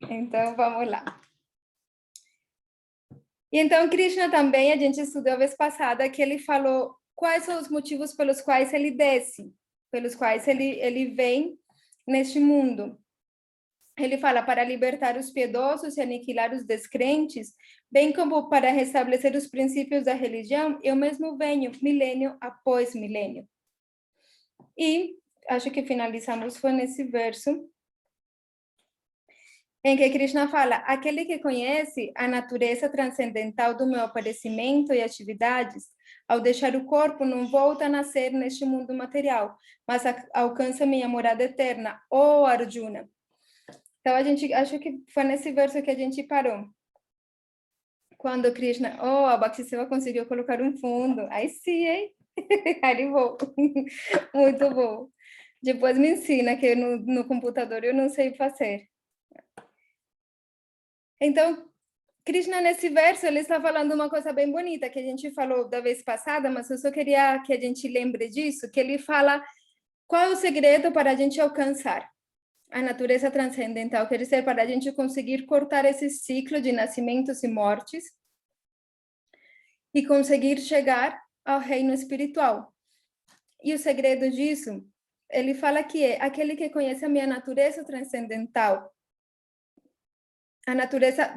Então, vamos lá. E então, Krishna também, a gente estudou a vez passada que ele falou quais são os motivos pelos quais ele desce, pelos quais ele vem neste mundo. Ele fala para libertar os piedosos e aniquilar os descrentes, bem como para restabelecer os princípios da religião, eu mesmo venho milênio após milênio. E acho que finalizamos foi nesse verso, em que Krishna fala: aquele que conhece a natureza transcendental do meu aparecimento e atividades, ao deixar o corpo, não volta a nascer neste mundo material, mas alcança minha morada eterna, ó Arjuna. Então, acho que foi nesse verso que a gente parou. Quando Krishna, a Bhaktisiddhanta conseguiu colocar um fundo. Aí sim, hein? Haribol. Muito bom. Depois me ensina, que no computador eu não sei fazer. Então, Krishna, nesse verso, ele está falando uma coisa bem bonita, que a gente falou da vez passada, mas eu só queria que a gente lembre disso, que ele fala qual é o segredo para a gente alcançar a natureza transcendental, quer dizer, para a gente conseguir cortar esse ciclo de nascimentos e mortes e conseguir chegar ao reino espiritual. E o segredo disso, ele fala que é aquele que conhece a minha natureza transcendental, a natureza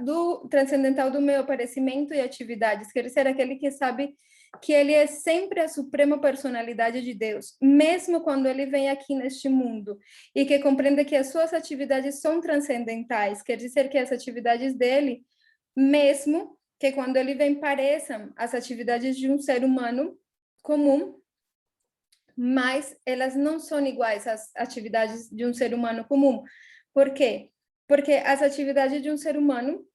transcendental do meu aparecimento e atividades, quer dizer, aquele que sabe que ele é sempre a suprema personalidade de Deus, mesmo quando ele vem aqui neste mundo, e que compreende que as suas atividades são transcendentais, quer dizer que as atividades dele, mesmo que quando ele vem pareçam as atividades de um ser humano comum, mas elas não são iguais às atividades de um ser humano comum. Por quê? Porque as atividades de um ser humano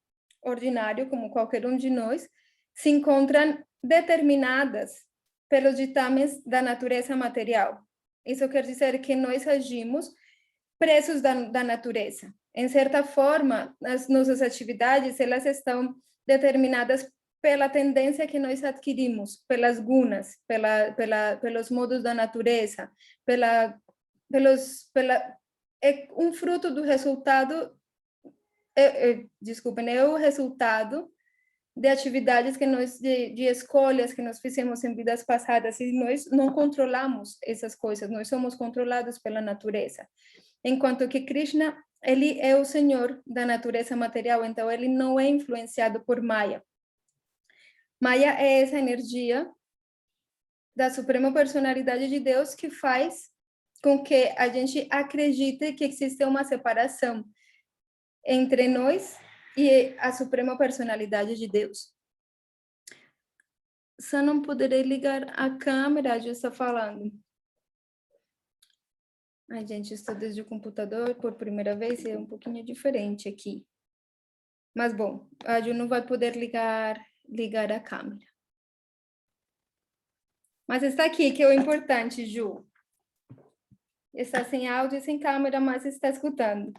ordinário, como qualquer um de nós, se encontram determinadas pelos ditames da natureza material. Isso quer dizer que nós agimos presos da natureza. Em certa forma, as nossas atividades, elas estão determinadas pela tendência que nós adquirimos, pelas gunas, pelos modos da natureza, é um fruto do resultado, desculpem, é o resultado de atividades que nós, de escolhas que nós fizemos em vidas passadas, e nós não controlamos essas coisas, nós somos controlados pela natureza. Enquanto que Krishna, ele é o senhor da natureza material, então ele não é influenciado por Maya. Maya é essa energia da suprema personalidade de Deus que faz com que a gente acredite que existe uma separação entre nós e a suprema personalidade de Deus. Só não poderei ligar a câmera, já estou falando. Ai, gente, estou desde o computador por primeira vez e é um pouquinho diferente aqui. Mas, bom, a Ju não vai poder ligar a câmera. Mas está aqui, que é o importante, Ju. Está sem áudio e sem câmera, mas está escutando.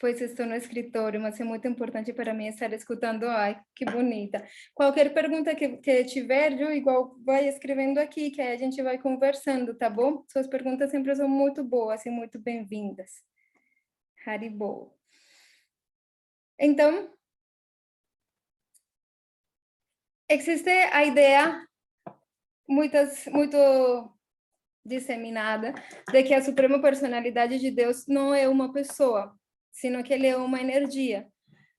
Pois estou no escritório, mas é muito importante para mim estar escutando. Ai, que bonita. Qualquer pergunta que tiver, Ju, igual vai escrevendo aqui, que aí a gente vai conversando, tá bom? Suas perguntas sempre são muito boas e muito bem-vindas. Haribo. Então, existe a ideia muito disseminada de que a suprema personalidade de Deus não é uma pessoa, sino que ele é uma energia.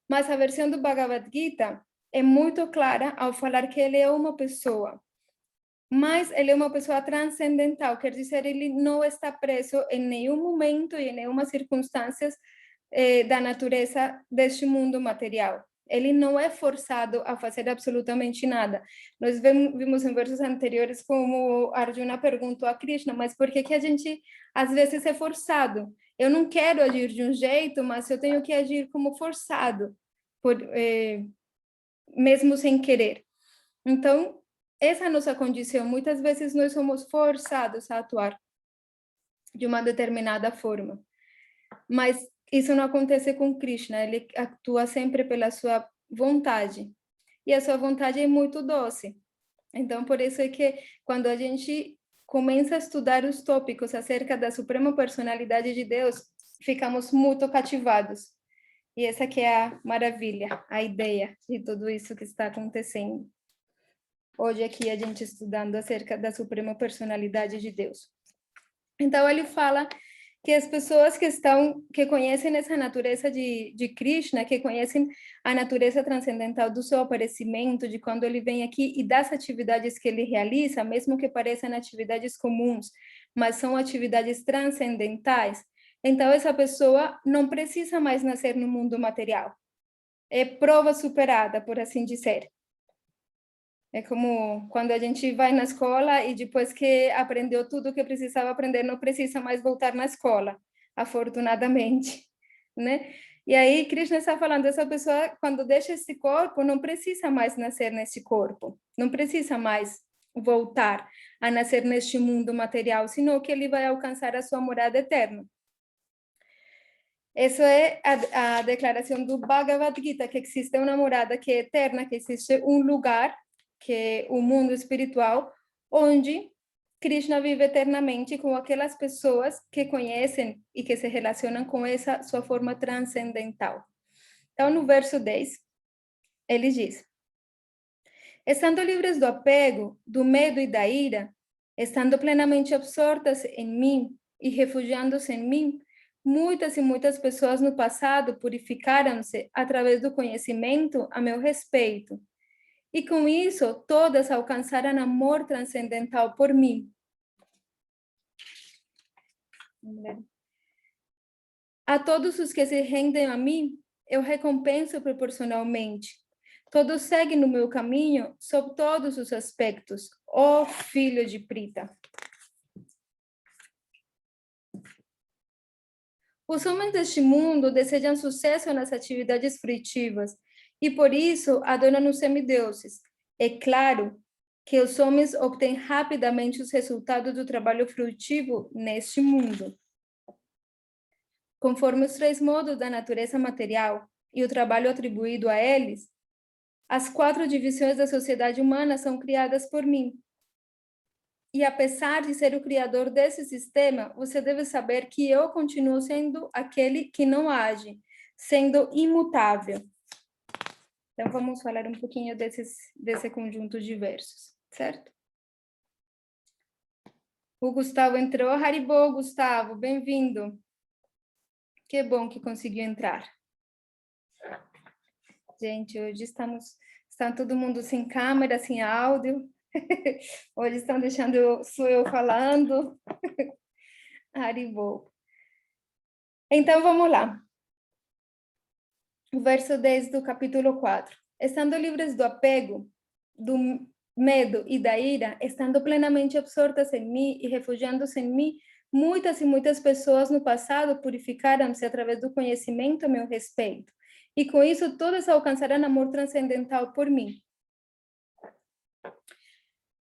Mas a versão do Bhagavad Gita é muito clara ao falar que ele é uma pessoa. Mas ele é uma pessoa transcendental, quer dizer, ele não está preso em nenhum momento e em nenhuma circunstância da natureza deste mundo material. Ele não é forçado a fazer absolutamente nada. Nós vimos em versos anteriores como Arjuna perguntou a Krishna, mas por que a gente às vezes é forçado? Eu não quero agir de um jeito, mas eu tenho que agir como forçado, mesmo sem querer. Então, essa é a nossa condição. Muitas vezes nós somos forçados a atuar de uma determinada forma. Mas isso não acontece com Krishna, ele atua sempre pela sua vontade. E a sua vontade é muito doce. Então, por isso é que quando a gente começa a estudar os tópicos acerca da suprema personalidade de Deus, ficamos muito cativados. E essa que é a maravilha, a ideia de tudo isso que está acontecendo. Hoje aqui a gente estudando acerca da suprema personalidade de Deus. Então ele fala que as pessoas que conhecem essa natureza de Krishna, que conhecem a natureza transcendental do seu aparecimento, de quando ele vem aqui e das atividades que ele realiza, mesmo que pareçam atividades comuns, mas são atividades transcendentais, então essa pessoa não precisa mais nascer no mundo material. É prova superada, por assim dizer. É como quando a gente vai na escola e depois que aprendeu tudo que precisava aprender, não precisa mais voltar na escola, afortunadamente, né? E aí Krishna está falando, essa pessoa, quando deixa esse corpo, não precisa mais nascer nesse corpo, não precisa mais voltar a nascer neste mundo material, senão que ele vai alcançar a sua morada eterna. Essa é a declaração do Bhagavad Gita, que existe uma morada que é eterna, que existe um lugar, que é o mundo espiritual, onde Krishna vive eternamente com aquelas pessoas que conhecem e que se relacionam com essa sua forma transcendental. Então, no verso 10, ele diz: estando livres do apego, do medo e da ira, estando plenamente absortas em mim e refugiando-se em mim, muitas e muitas pessoas no passado purificaram-se através do conhecimento a meu respeito. E com isso, todas alcançaram amor transcendental por mim. A todos os que se rendem a mim, eu recompenso proporcionalmente. Todos seguem no meu caminho sob todos os aspectos, ó filho de Prita. Os homens deste mundo desejam sucesso nas atividades frutivas e, por isso, adoram os semideuses. É claro que os homens obtêm rapidamente os resultados do trabalho frutivo neste mundo. Conforme os 3 modos da natureza material e o trabalho atribuído a eles, as 4 divisões da sociedade humana são criadas por mim. E apesar de ser o criador desse sistema, você deve saber que eu continuo sendo aquele que não age, sendo imutável. Então, vamos falar um pouquinho desse conjunto de versos, certo? O Gustavo entrou. Haribo, Gustavo, bem-vindo. Que bom que conseguiu entrar. Gente, hoje está todo mundo sem câmera, sem áudio. Hoje estão deixando sou eu falando. Haribo. Então, vamos lá. O verso 10 do capítulo 4. Estando livres do apego, do medo e da ira, estando plenamente absortas em mim e refugiando-se em mim, muitas e muitas pessoas no passado purificaram-se através do conhecimento a meu respeito. E com isso, todas alcançarão amor transcendental por mim.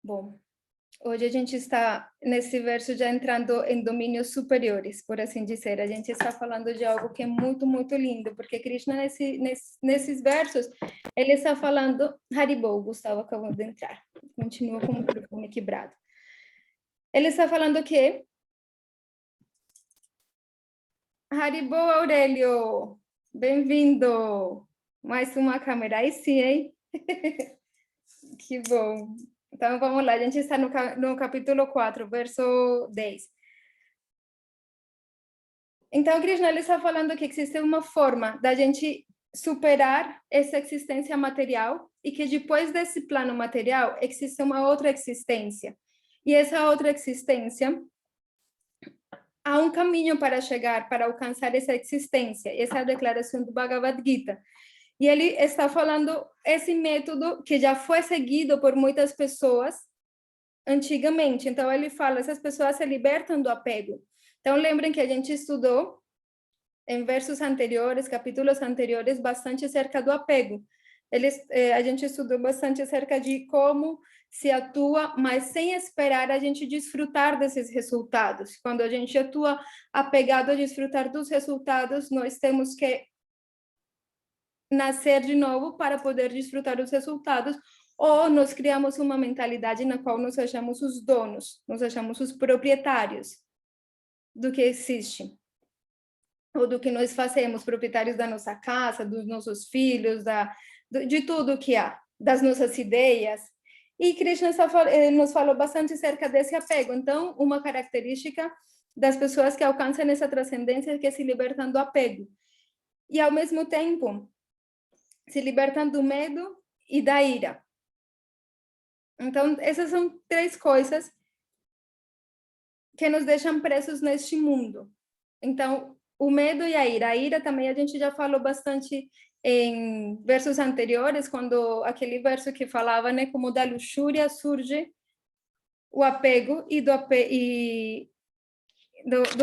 Bom, hoje a gente está nesse verso já entrando em domínios superiores, por assim dizer. A gente está falando de algo que é muito, muito lindo, porque Krishna, nesses versos, ele está falando... Haribo, Gustavo acabou de entrar. Continua com o microfone quebrado. Ele está falando que... Haribo, Aurélio, bem-vindo. Mais uma câmera, aí sim, hein? Que bom. Então, vamos lá, a gente está no capítulo 4, verso 10. Então, Krishna ele está falando que existe uma forma da gente superar essa existência material e que depois desse plano material existe uma outra existência. E essa outra existência, há um caminho para chegar, para alcançar essa existência. Essa é a declaração do Bhagavad Gita. E ele está falando esse método que já foi seguido por muitas pessoas antigamente. Então, ele fala, essas pessoas se libertam do apego. Então, lembrem que a gente estudou em versos anteriores, capítulos anteriores, bastante acerca do apego. A gente estudou bastante acerca de como se atua, mas sem esperar a gente desfrutar desses resultados. Quando a gente atua apegado a desfrutar dos resultados, nós temos que nascer de novo para poder desfrutar dos resultados, ou nós criamos uma mentalidade na qual nós achamos os donos, nós achamos os proprietários do que existe, ou do que nós fazemos, proprietários da nossa casa, dos nossos filhos, de tudo que há, das nossas ideias. E Krishna nos falou bastante acerca desse apego. Então, uma característica das pessoas que alcançam essa transcendência é que se libertam do apego. E, ao mesmo tempo, se libertam do medo e da ira. Então, essas são três coisas que nos deixam presos neste mundo. Então, o medo e a ira. A ira também a gente já falou bastante em versos anteriores, quando aquele verso que falava, né, como da luxúria surge o apego e do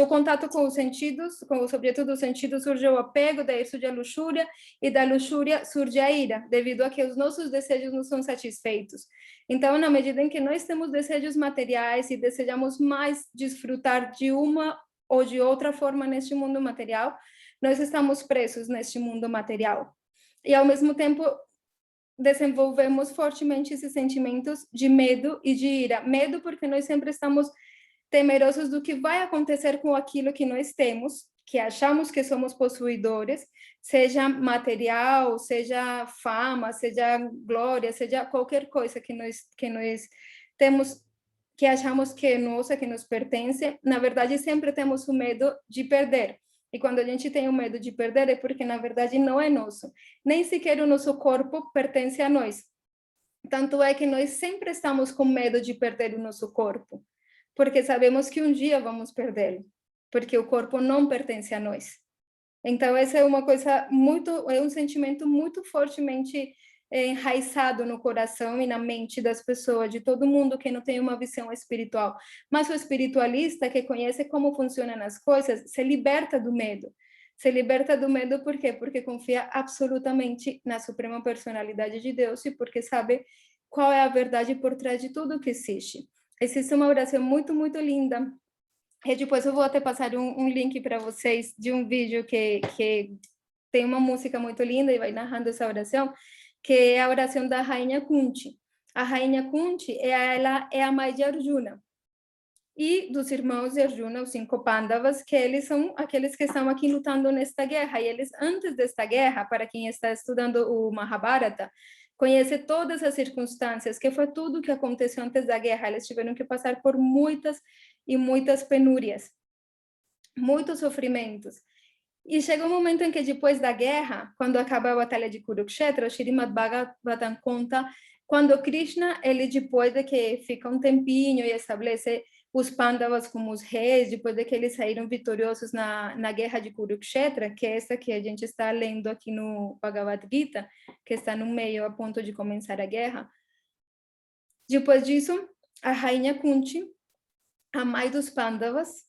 contato com os sentidos, com os objetos dos sentidos surge o apego, daí surge a luxúria, e da luxúria surge a ira, devido a que os nossos desejos não são satisfeitos. Então, na medida em que nós temos desejos materiais e desejamos mais desfrutar de uma ou de outra forma neste mundo material, nós estamos presos neste mundo material. E, ao mesmo tempo, desenvolvemos fortemente esses sentimentos de medo e de ira. Medo porque nós sempre estamos temerosos do que vai acontecer com aquilo que nós temos, que achamos que somos possuidores, seja material, seja fama, seja glória, seja qualquer coisa que nós temos, que achamos que é nossa, que nos pertence. Na verdade, sempre temos o medo de perder. E quando a gente tem o medo de perder, é porque, na verdade, não é nosso. Nem sequer o nosso corpo pertence a nós. Tanto é que nós sempre estamos com medo de perder o nosso corpo, porque sabemos que um dia vamos perdê-lo, porque o corpo não pertence a nós. Então, essa é uma coisa é um sentimento muito fortemente enraizado no coração e na mente das pessoas, de todo mundo que não tem uma visão espiritual. Mas o espiritualista que conhece como funcionam as coisas, se liberta do medo. Se liberta do medo por quê? Porque confia absolutamente na suprema personalidade de Deus e porque sabe qual é a verdade por trás de tudo que existe. Existe uma oração muito, muito linda. E depois eu vou até passar um link para vocês de um vídeo que tem uma música muito linda e vai narrando essa oração, que é a oração da Rainha Kunti. A Rainha Kunti, ela é a mãe de Arjuna. E dos irmãos de Arjuna, os 5 Pandavas, que eles são aqueles que estão aqui lutando nesta guerra. E eles, antes desta guerra, para quem está estudando o Mahabharata, conhece todas as circunstâncias, que foi tudo que aconteceu antes da guerra. Eles tiveram que passar por muitas e muitas penúrias, muitos sofrimentos. E chega um momento em que, depois da guerra, quando acaba a batalha de Kurukshetra, o Srimad Bhagavatam conta quando Krishna, ele depois de que fica um tempinho e estabelece os Pandavas como os reis, depois de que eles saíram vitoriosos na guerra de Kurukshetra, que é essa que a gente está lendo aqui no Bhagavad Gita, que está no meio, a ponto de começar a guerra. Depois disso, a rainha Kunti, a mãe dos Pandavas,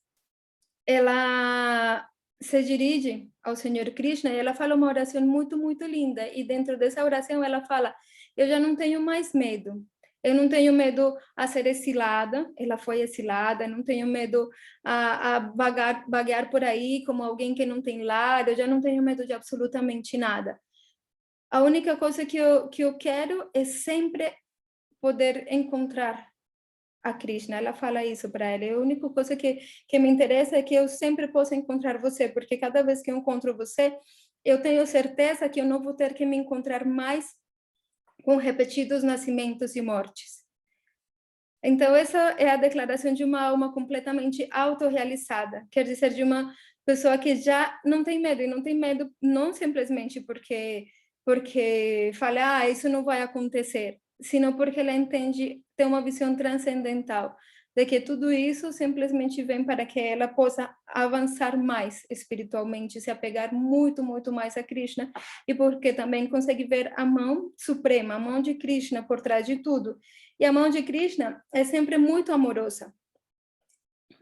ela se dirige ao Senhor Krishna e ela fala uma oração muito, muito linda. E dentro dessa oração ela fala: eu já não tenho mais medo. Eu não tenho medo a ser exilada, ela foi exilada, não tenho medo a vaguear por aí como alguém que não tem lar, eu já não tenho medo de absolutamente nada. A única coisa que eu quero é sempre poder encontrar a Krishna. Ela fala isso para ela. A única coisa que me interessa é que eu sempre possa encontrar você, porque cada vez que eu encontro você, eu tenho certeza que eu não vou ter que me encontrar mais com repetidos nascimentos e mortes. Então, essa é a declaração de uma alma completamente autorrealizada, quer dizer, de uma pessoa que já não tem medo, e não tem medo não simplesmente porque fala, isso não vai acontecer, sino porque ela entende, tem uma visão transcendental, de que tudo isso simplesmente vem para que ela possa avançar mais espiritualmente, se apegar muito, muito mais a Krishna, e porque também consegue ver a mão suprema, a mão de Krishna por trás de tudo. E a mão de Krishna é sempre muito amorosa,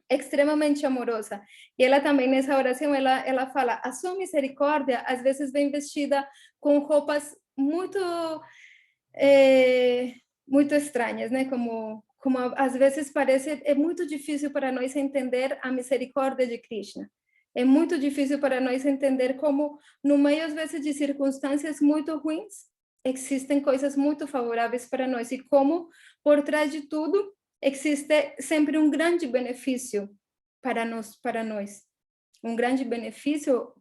extremamente amorosa. E ela também, nessa oração, ela fala, a sua misericórdia, às vezes, vem vestida com roupas muito muito estranhas, né? Como às vezes parece, é muito difícil para nós entender a misericórdia de Krishna. É muito difícil para nós entender como, no meio, às vezes, de circunstâncias muito ruins, existem coisas muito favoráveis para nós e como por trás de tudo existe sempre um grande benefício para nós, um grande benefício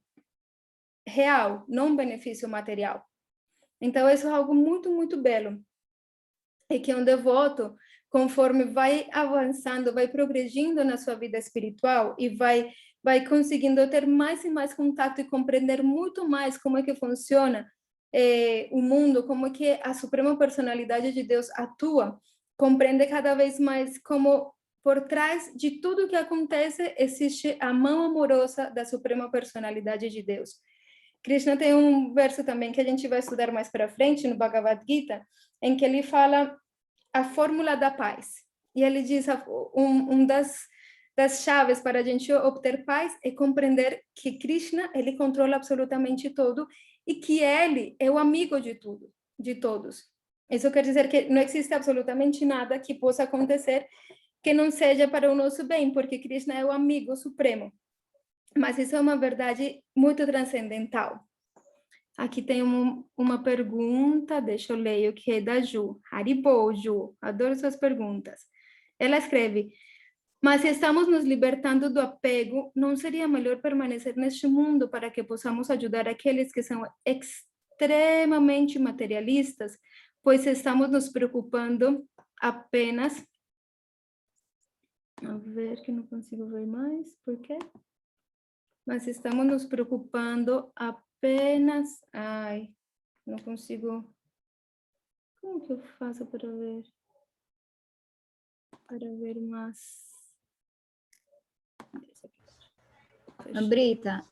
real, não um benefício material. Então isso é algo muito, muito belo. E que um devoto, conforme vai avançando, vai progredindo na sua vida espiritual e vai conseguindo ter mais e mais contato e compreender muito mais como é que funciona o mundo, como é que a Suprema Personalidade de Deus atua, compreende cada vez mais como por trás de tudo que acontece existe a mão amorosa da Suprema Personalidade de Deus. Krishna tem um verso também que a gente vai estudar mais para frente no Bhagavad Gita, em que ele fala a fórmula da paz. E ele diz das chaves para a gente obter paz é compreender que Krishna, ele controla absolutamente tudo e que ele é o amigo de tudo, de todos. Isso quer dizer que não existe absolutamente nada que possa acontecer que não seja para o nosso bem, porque Krishna é o amigo supremo. Mas isso é uma verdade muito transcendental. Aqui tem uma pergunta, deixa eu ler, que é da Ju. Haribo, Ju, adoro suas perguntas. Ela escreve, mas se estamos nos libertando do apego, não seria melhor permanecer neste mundo para que possamos ajudar aqueles que são extremamente materialistas, pois estamos nos preocupando apenas... A ver, que não consigo ver mais, por quê? Mas estamos nos preocupando apenas... Ai, não consigo... Como que eu faço para ver? Para ver mais... Brita,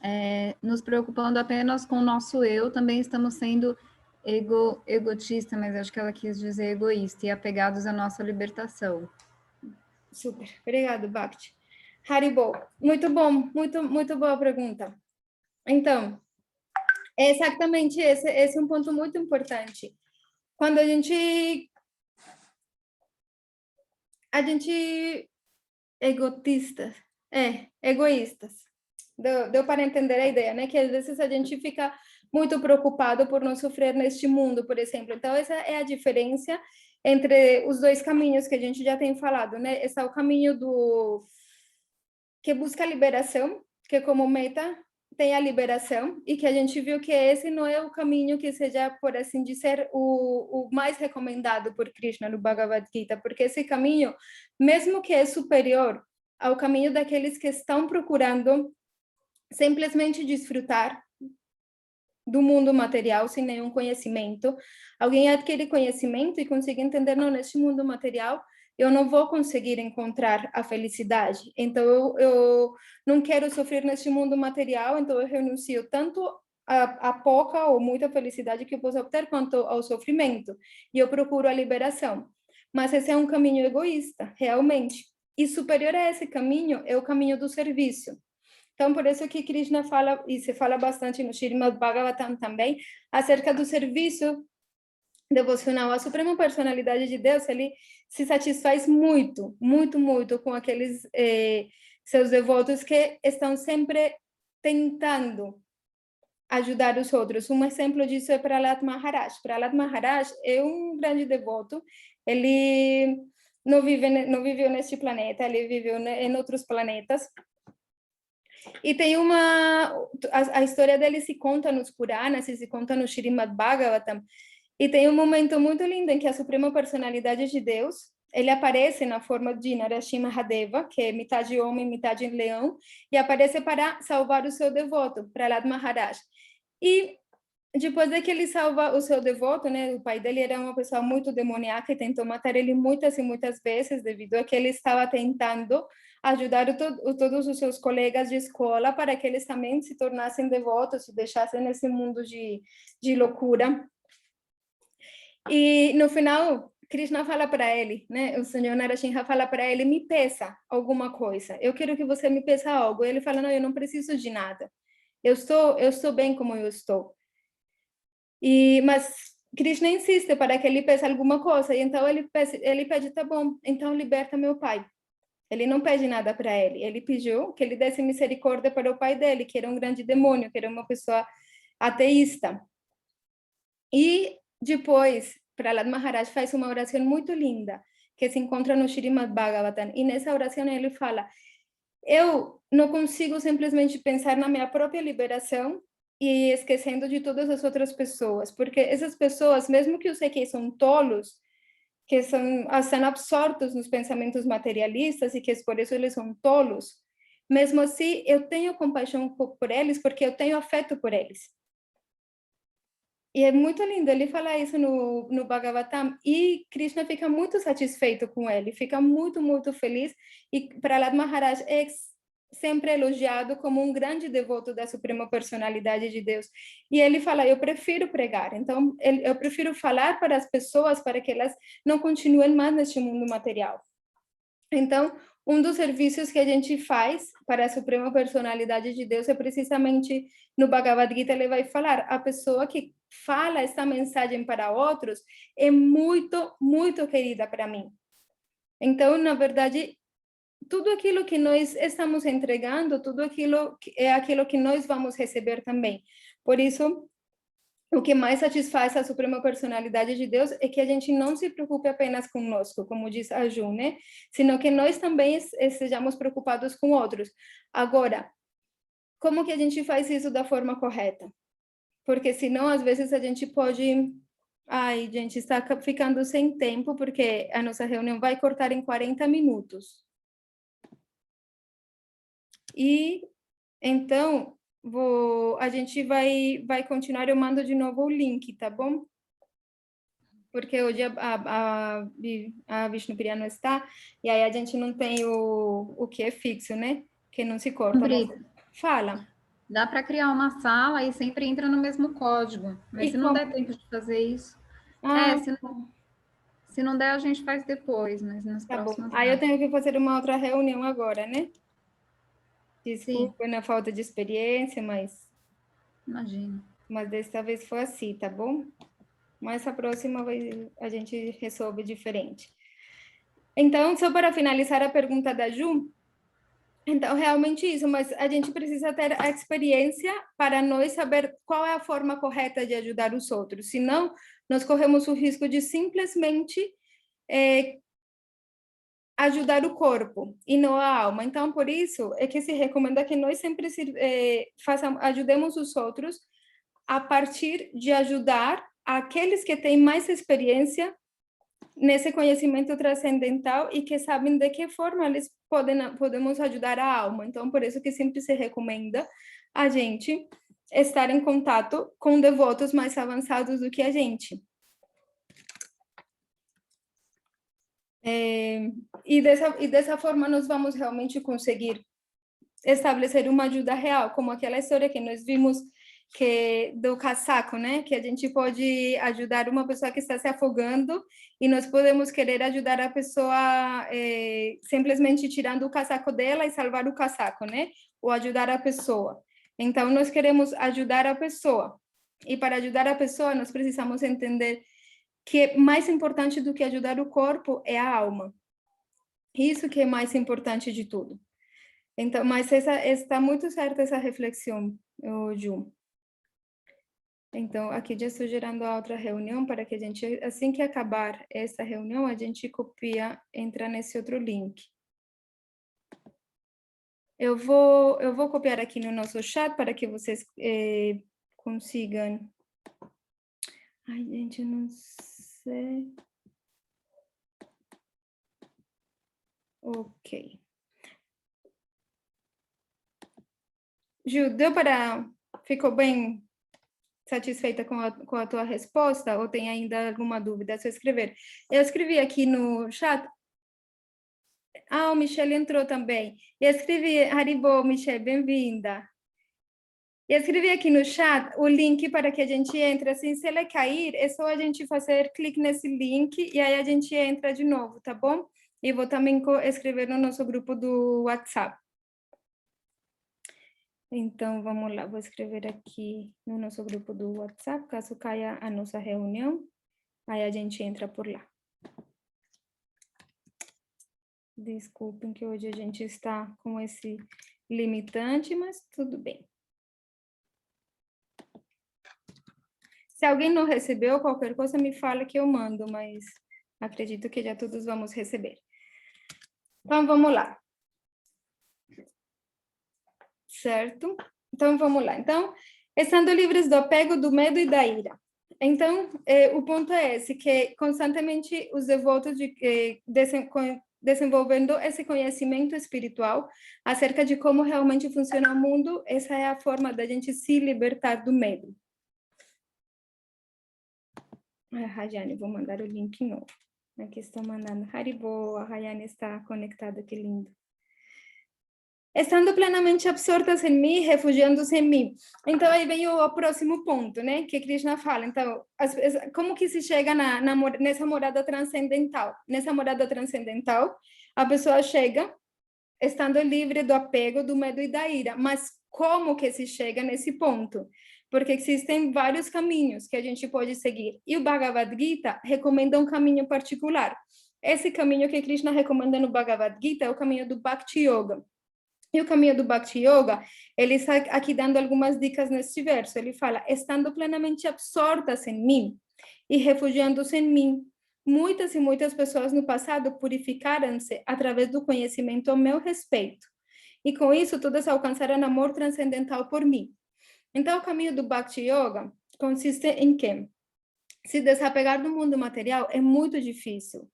nos preocupando apenas com o nosso eu, também estamos sendo egotista, mas acho que ela quis dizer egoísta, e apegados à nossa libertação. Super, obrigado, Bhakti. Haribo, muito bom, muito boa pergunta. Então, é exatamente esse é um ponto muito importante. Quando a gente egoístas. Deu para entender a ideia, né? Que às vezes a gente fica muito preocupado por não sofrer neste mundo, por exemplo. Então, essa é a diferença entre os dois caminhos que a gente já tem falado, né? Esse é o caminho que busca a liberação, que como meta tem a liberação, e que a gente viu que esse não é o caminho que seja, por assim dizer, o mais recomendado por Krishna no Bhagavad Gita, porque esse caminho, mesmo que é superior ao caminho daqueles que estão procurando simplesmente desfrutar do mundo material sem nenhum conhecimento, alguém adquire conhecimento e consegue entender, não, neste mundo material eu não vou conseguir encontrar a felicidade, então eu não quero sofrer neste mundo material, então eu renuncio tanto a pouca ou muita felicidade que eu posso obter quanto ao sofrimento, e eu procuro a liberação. Mas esse é um caminho egoísta, realmente. E superior a esse caminho é o caminho do serviço. Então, por isso que Krishna fala, e se fala bastante no Srimad Bhagavatam também, acerca do serviço devocional. A Suprema Personalidade de Deus, ele se satisfaz muito, muito, muito com aqueles seus devotos que estão sempre tentando ajudar os outros. Um exemplo disso é Prahlad Maharaj. Prahlad Maharaj é um grande devoto, ele não viveu neste planeta, ele viveu em outros planetas. E tem a história dele se conta nos Puranas, se conta no Srimad Bhagavatam, e tem um momento muito lindo em que a Suprema Personalidade de Deus, ele aparece na forma de Narasimha Mahadeva, que é metade homem, metade leão, e aparece para salvar o seu devoto, Prahlad Maharaj. E depois de que ele salva o seu devoto, né, o pai dele era uma pessoa muito demoníaca e tentou matar ele muitas e muitas vezes, devido a que ele estava tentando ajudar todos os seus colegas de escola para que eles também se tornassem devotos, se deixassem nesse mundo de loucura. E no final, Krishna fala para ele, né? O Senhor Narasimha fala para ele, me peça alguma coisa. Eu quero que você me peça algo. E ele fala, não, eu não preciso de nada. Eu estou bem como eu estou. Mas Krishna insiste para que ele peça alguma coisa. E então ele pede, tá bom, então liberta meu pai. Ele não pede nada para ele. Ele pediu que ele desse misericórdia para o pai dele, que era um grande demônio, que era uma pessoa ateísta. E depois, Prahlad Maharaj faz uma oração muito linda, que se encontra no Srimad Bhagavatam, e nessa oração ele fala: eu não consigo simplesmente pensar na minha própria liberação e esquecendo de todas as outras pessoas, porque essas pessoas, mesmo que eu sei que são tolos, que estão absortos nos pensamentos materialistas e que por isso eles são tolos, mesmo assim eu tenho compaixão por eles porque eu tenho afeto por eles. E é muito lindo, ele fala isso no Bhagavatam, e Krishna fica muito satisfeito com ele, fica muito, muito feliz, e Prahlad Maharaj é sempre elogiado como um grande devoto da Suprema Personalidade de Deus. E ele fala, eu prefiro pregar, então eu prefiro falar para as pessoas para que elas não continuem mais neste mundo material. Então, um dos serviços que a gente faz para a Suprema Personalidade de Deus é precisamente, no Bhagavad Gita ele vai falar, a pessoa que fala essa mensagem para outros é muito, muito querida para mim. Então, na verdade, tudo aquilo que nós estamos entregando, tudo aquilo é aquilo que nós vamos receber também. Por isso, o que mais satisfaz a Suprema Personalidade de Deus é que a gente não se preocupe apenas conosco, como diz a Ju, né? Sino que nós também estejamos preocupados com outros. Agora, como que a gente faz isso da forma correta? Porque senão, às vezes, a gente pode... Ai, gente, está ficando sem tempo, porque a nossa reunião vai cortar em 40 minutos. E, então, a gente vai continuar, eu mando de novo o link, tá bom? Porque hoje a Vishnupriya não está, e aí a gente não tem o que é fixo, né? Que não se corta. Mas... Fala. Dá para criar uma sala e sempre entra no mesmo código, mas se não der tempo de fazer isso... se não der, a gente faz depois, mas nas próximas... Aí eu tenho que fazer uma outra reunião agora, né? Desculpa na falta de experiência, mas... Imagina. Mas dessa vez foi assim, tá bom? Mas a próxima a gente resolve diferente. Então, só para finalizar a pergunta da Ju, então, realmente isso, mas a gente precisa ter a experiência para nós saber qual é a forma correta de ajudar os outros. Senão, nós corremos o risco de simplesmente ajudar o corpo e não a alma. Então, por isso, é que se recomenda que nós sempre ajudemos os outros a partir de ajudar aqueles que têm mais experiência nesse conhecimento transcendental e que sabem de que forma eles podemos ajudar a alma. Então, por isso que sempre se recomenda a gente estar em contato com devotos mais avançados do que a gente. E dessa forma nós vamos realmente conseguir estabelecer uma ajuda real, como aquela história que nós vimos do casaco, né? Que a gente pode ajudar uma pessoa que está se afogando e nós podemos querer ajudar a pessoa simplesmente tirando o casaco dela e salvar o casaco, né? Ou ajudar a pessoa. Então, nós queremos ajudar a pessoa. E para ajudar a pessoa, nós precisamos entender que mais importante do que ajudar o corpo é a alma. Isso que é mais importante de tudo. Então, mas está muito certa essa reflexão, Ju. Então, aqui já estou gerando a outra reunião para que a gente, assim que acabar essa reunião, a gente copia, entra nesse outro link. Eu vou copiar aqui no nosso chat para que vocês consigam... Ai, gente, eu não sei... Ok. Ju, ficou bem satisfeita com a tua resposta ou tem ainda alguma dúvida? É só escrever. Eu escrevi aqui no chat. O Michelle entrou também. Eu escrevi, Haribo, Michelle, bem-vinda. Eu escrevi aqui no chat o link para que a gente entre. Assim, se ele cair, é só a gente fazer clique nesse link e aí a gente entra de novo, tá bom? E vou também escrever no nosso grupo do WhatsApp. Então, vamos lá, vou escrever aqui no nosso grupo do WhatsApp, caso caia a nossa reunião, aí a gente entra por lá. Desculpem que hoje a gente está com esse limitante, mas tudo bem. Se alguém não recebeu, qualquer coisa me fala que eu mando, mas acredito que já todos vamos receber. Então, vamos lá. Certo? Então, vamos lá. Então, estando livres do apego, do medo e da ira. Então, o ponto é esse, que constantemente os devotos desenvolvendo esse conhecimento espiritual acerca de como realmente funciona o mundo, essa é a forma da gente se libertar do medo. Rayane, vou mandar o link novo. Aqui estou mandando. Haribo, a Rayane está conectada, que lindo. Estando plenamente absortas em mim, refugiando-se em mim. Então, aí vem o próximo ponto, né? Que Krishna fala. Então, como que se chega nessa morada transcendental? Nessa morada transcendental, a pessoa chega estando livre do apego, do medo e da ira. Mas como que se chega nesse ponto? Porque existem vários caminhos que a gente pode seguir. E o Bhagavad Gita recomenda um caminho particular. Esse caminho que Krishna recomenda no Bhagavad Gita é o caminho do Bhakti Yoga. E o caminho do Bhakti Yoga, ele está aqui dando algumas dicas neste verso. Ele fala, estando plenamente absortas em mim e refugiando-se em mim. Muitas e muitas pessoas no passado purificaram-se através do conhecimento ao meu respeito. E com isso, todas alcançaram amor transcendental por mim. Então, o caminho do Bhakti Yoga consiste em quê? Se desapegar do mundo material é muito difícil.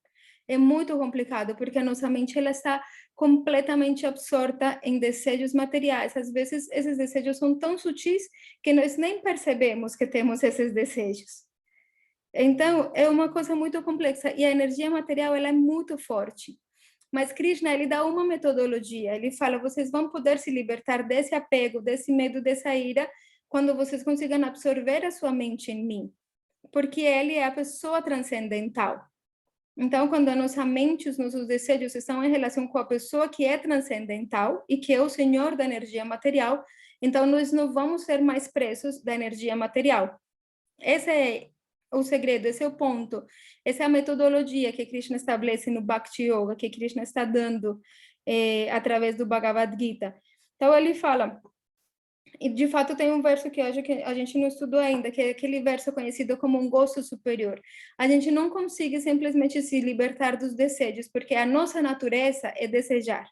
É muito complicado, porque a nossa mente ela está completamente absorta em desejos materiais. Às vezes, esses desejos são tão sutis que nós nem percebemos que temos esses desejos. Então, é uma coisa muito complexa. E a energia material ela é muito forte. Mas Krishna, ele dá uma metodologia. Ele fala, vocês vão poder se libertar desse apego, desse medo, dessa ira, quando vocês consigam absorver a sua mente em mim. Porque ele é a pessoa transcendental. Então, quando a nossa mente, os nossos desejos estão em relação com a pessoa que é transcendental e que é o senhor da energia material, então nós não vamos ser mais presos da energia material. Esse é o segredo, esse é o ponto. Essa é a metodologia que Krishna estabelece no Bhakti Yoga, que Krishna está dando através do Bhagavad Gita. Então, ele fala... E, de fato, tem um verso que eu acho que a gente não estudou ainda, que é aquele verso conhecido como um gosto superior. A gente não consegue simplesmente se libertar dos desejos, porque a nossa natureza é desejar.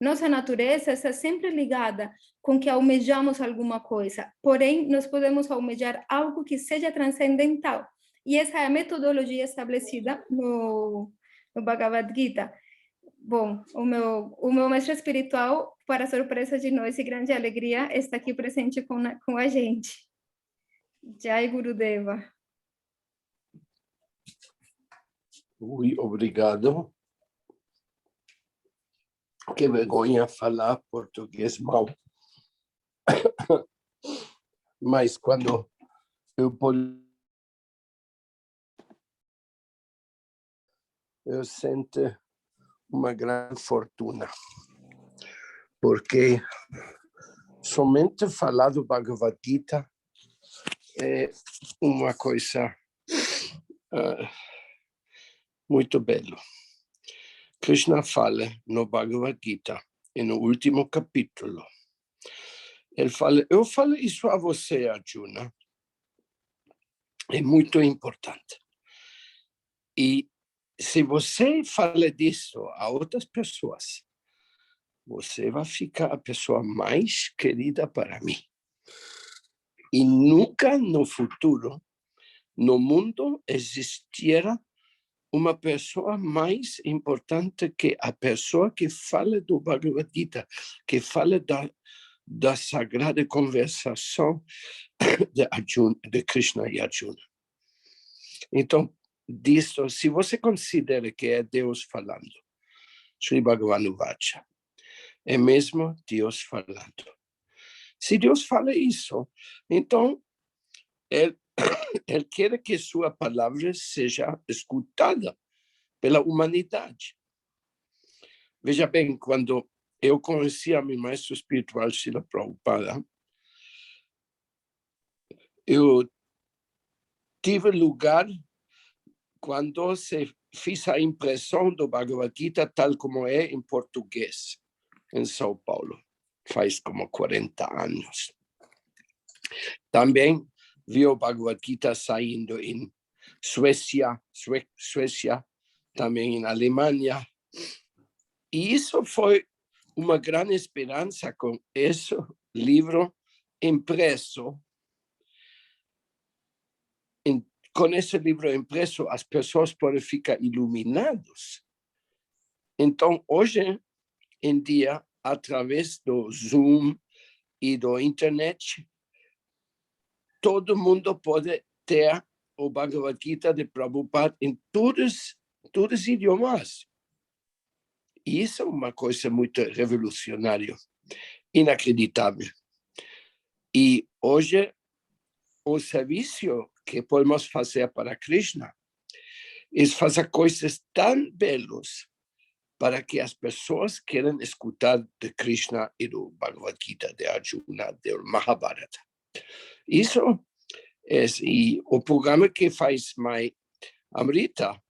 Nossa natureza está sempre ligada com que almejamos alguma coisa, porém, nós podemos almejar algo que seja transcendental. E essa é a metodologia estabelecida no Bhagavad Gita. Bom, o meu mestre espiritual, para surpresa de nós e grande alegria, está aqui presente com a gente. Jai Gurudeva. Ui, obrigado. Que vergonha falar português mal. Mas quando eu sinto uma grande fortuna, porque somente falar do Bhagavad Gita é uma coisa muito bela. Krishna fala no Bhagavad Gita, e no último capítulo, ele fala, eu falo isso a você, Arjuna, é muito importante. E se você fala disso a outras pessoas, você vai ficar a pessoa mais querida para mim. E nunca no futuro, no mundo, existirá uma pessoa mais importante que a pessoa que fala do Bhagavad Gita, que fala da sagrada conversação de Krishna e Arjuna. Então, disso, se você considera que é Deus falando, Sri Bhagavan Vacha, é mesmo Deus falando. Se Deus fala isso, então ele quer que sua palavra seja escutada pela humanidade. Veja bem, quando eu conheci a meu mestre espiritual, Srila Prabhupada, eu tive lugar quando se fez a impressão do Bhagavad Gita tal como é em português, em São Paulo, faz como 40 anos. Também vi o Bhagavad Gita saindo em Suécia, também em Alemanha. E isso foi uma grande esperança com esse livro impresso. Com esse livro impresso, as pessoas podem ficar iluminadas. Então, hoje em dia, através do Zoom e do internet, todo mundo pode ter o Bhagavad Gita de Prabhupada em todos os idiomas. E isso é uma coisa muito revolucionária, inacreditável. E hoje, o serviço que podemos fazer para Krishna é fazer coisas tão belas para que as pessoas queiram escutar de Krishna e do Bhagavad Gita, de Arjuna, do Mahabharata. Isso é, e o programa que faz Mãe Amrita,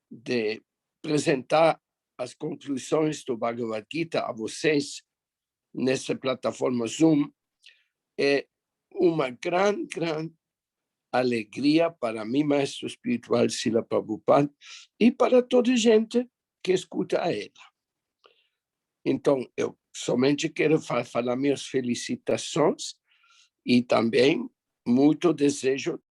de apresentar as conclusões do Bhagavad Gita a vocês nessa plataforma Zoom, é uma grande alegria para mim, mestre espiritual Srila Prabhupada, e para toda a gente que escuta a ela. Então, eu somente quero falar minhas felicitações e também muito desejo